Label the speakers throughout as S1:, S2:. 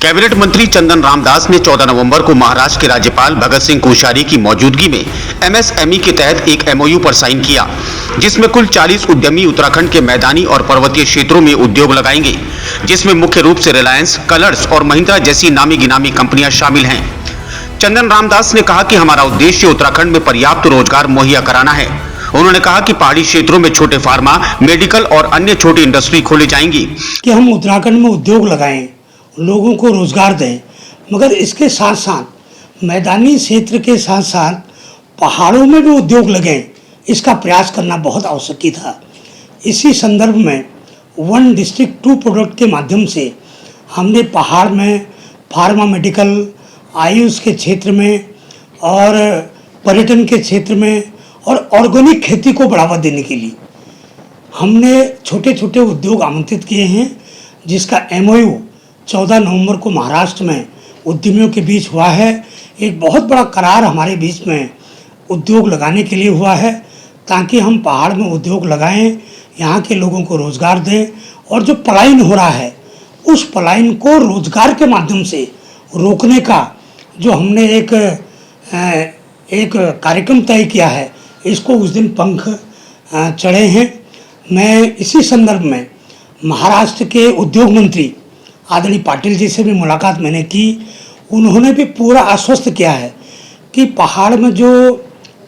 S1: Cabinet मंत्री चंदन रामदास ने 14 नवंबर को महाराष्ट्र के राज्यपाल भगत सिंह कोश्यारी की मौजूदगी में एमएसएमई के तहत एक एमओयू पर साइन किया, जिसमें कुल 40 उद्यमी उत्तराखंड के मैदानी और पर्वतीय क्षेत्रों में उद्योग लगाएंगे, जिसमें मुख्य रूप से रिलायंस, कलर्स और महिंद्रा जैसी नामी गिनामी कंपनियां शामिल हैं। चंदन रामदास ने कहा कि हमारा उद्देश्य उत्तराखंड में पर्याप्त रोजगार मुहैया कराना है। उन्होंने कहा कि पहाड़ी क्षेत्रों में छोटे फार्मा, मेडिकल और अन्य छोटी इंडस्ट्री खोली जाएंगी
S2: कि हम उत्तराखंड में उद्योग लगाएं, लोगों को रोजगार दें, मगर इसके साथ साथ मैदानी क्षेत्र के साथ साथ पहाड़ों में भी उद्योग लगें, इसका प्रयास करना बहुत आवश्यक था। इसी संदर्भ में वन डिस्ट्रिक्ट टू प्रोडक्ट के माध्यम से हमने पहाड़ में फार्मा, मेडिकल, आयुष के क्षेत्र में और पर्यटन के क्षेत्र में और ऑर्गेनिक खेती को बढ़ावा देने के लिए हमने छोटे छोटे उद्योग आमंत्रित किए हैं, जिसका एमओयू 14 नवंबर को महाराष्ट्र में उद्यमियों के बीच हुआ है। एक बहुत बड़ा करार हमारे बीच में उद्योग लगाने के लिए हुआ है, ताकि हम पहाड़ में उद्योग लगाएं, यहाँ के लोगों को रोज़गार दें और जो पलायन हो रहा है उस पलायन को रोज़गार के माध्यम से रोकने का जो हमने एक कार्यक्रम तय किया है, इसको उस दिन पंख चढ़े हैं। मैं इसी संदर्भ में महाराष्ट्र के उद्योग मंत्री आदरणीय पाटिल जी से भी मुलाकात मैंने की। उन्होंने भी पूरा आश्वस्त किया है कि पहाड़ में जो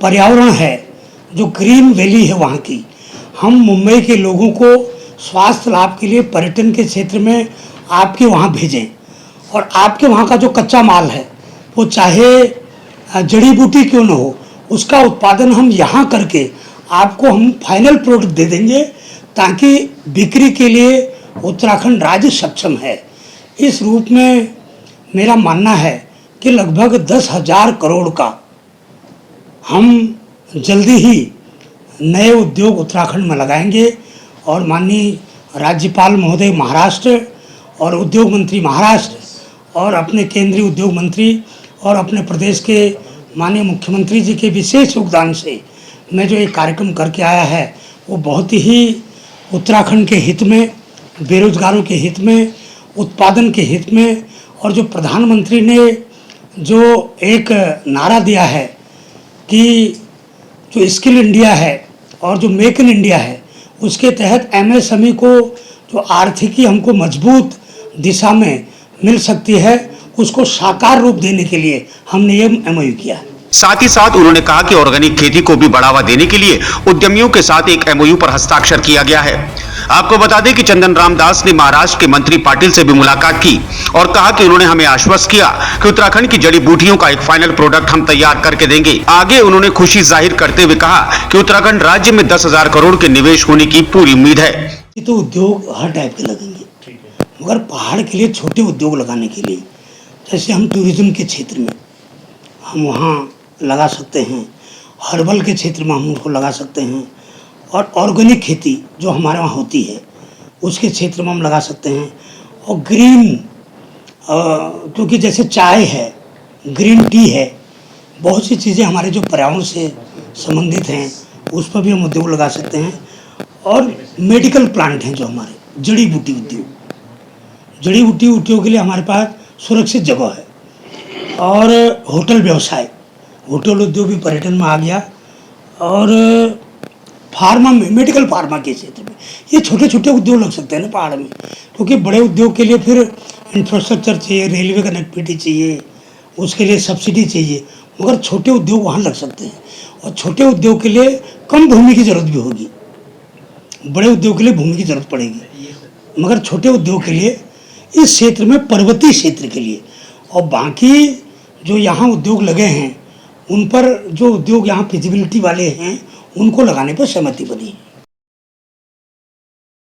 S2: पर्यावरण है, जो ग्रीन वैली है वहाँ की, हम मुंबई के लोगों को स्वास्थ्य लाभ के लिए पर्यटन के क्षेत्र में आपके वहाँ भेजें और आपके वहाँ का जो कच्चा माल है वो चाहे जड़ी बूटी क्यों न हो, उसका उत्पादन हम यहाँ करके आपको हम फाइनल प्रोडक्ट दे देंगे, ताकि बिक्री के लिए उत्तराखंड राज्य सक्षम है। इस रूप में मेरा मानना है कि लगभग 10,000 करोड़ का हम जल्दी ही नए उद्योग उत्तराखंड में लगाएंगे और माननीय राज्यपाल महोदय महाराष्ट्र और उद्योग मंत्री महाराष्ट्र और अपने केंद्रीय उद्योग मंत्री और अपने प्रदेश के माननीय मुख्यमंत्री जी के विशेष योगदान से मैं जो एक कार्यक्रम करके आया है वो बहुत ही उत्तराखंड के हित में, बेरोजगारों के हित में, उत्पादन के हित में, और जो प्रधानमंत्री ने जो एक नारा दिया है कि जो स्किल इंडिया है और जो मेक इन इंडिया है, उसके तहत एमएसएमई को जो आर्थिकी हमको मजबूत दिशा में मिल सकती है, उसको साकार रूप देने के लिए हमने ये एमओयू किया है।
S1: साथ ही साथ उन्होंने कहा कि ऑर्गेनिक खेती को भी बढ़ावा देने के लिए उद्यमियों के साथ एक एमओयू पर हस्ताक्षर किया गया है। आपको बता दें कि चंदन रामदास ने महाराष्ट्र के मंत्री पाटिल से भी मुलाकात की और कहा कि उन्होंने हमें आश्वस्त किया कि उत्तराखंड की जड़ी बूटियों का एक फाइनल प्रोडक्ट हम तैयार करके देंगे। आगे उन्होंने खुशी जाहिर करते हुए कहा कि उत्तराखंड राज्य में 10,000 करोड़ के निवेश होने की पूरी उम्मीद है।
S2: तो उद्योग हर टाइप के लगेंगे, मगर पहाड़ के लिए छोटे उद्योग लगाने के लिए, जैसे हम टूरिज्म के क्षेत्र में हम वहाँ लगा सकते हैं, हर्बल के क्षेत्र में हम उनको लगा सकते हैं, और ऑर्गेनिक खेती जो हमारे वहाँ होती है उसके क्षेत्र में हम लगा सकते हैं, और ग्रीन क्योंकि जैसे चाय है, ग्रीन टी है, बहुत सी चीज़ें हमारे जो पर्यावरण से संबंधित हैं उस पर भी हम उद्योग लगा सकते हैं। और मेडिकल प्लांट हैं जो हमारे जड़ी बूटी उद्योग, जड़ी बूटी उद्योग के लिए हमारे पास सुरक्षित जगह है, और होटल व्यवसाय, होटल उद्योग भी पर्यटन में आ गया, और फार्मा में, मेडिकल फार्मा के क्षेत्र में ये छोटे छोटे उद्योग लग सकते हैं ना पहाड़ में, क्योंकि बड़े उद्योग के लिए फिर इंफ्रास्ट्रक्चर चाहिए, रेलवे कनेक्टिविटी चाहिए, उसके लिए सब्सिडी चाहिए, मगर छोटे उद्योग वहाँ लग सकते हैं। और छोटे उद्योग के लिए कम भूमि की ज़रूरत भी होगी, बड़े उद्योग के लिए भूमि की ज़रूरत पड़ेगी, मगर छोटे उद्योग के लिए इस क्षेत्र में, पर्वतीय क्षेत्र के लिए, और बाकी जो यहाँ उद्योग लगे हैं उन पर जो उद्योग यहाँ फिजिबिलिटी वाले हैं उनको लगाने पर सहमति बनी है।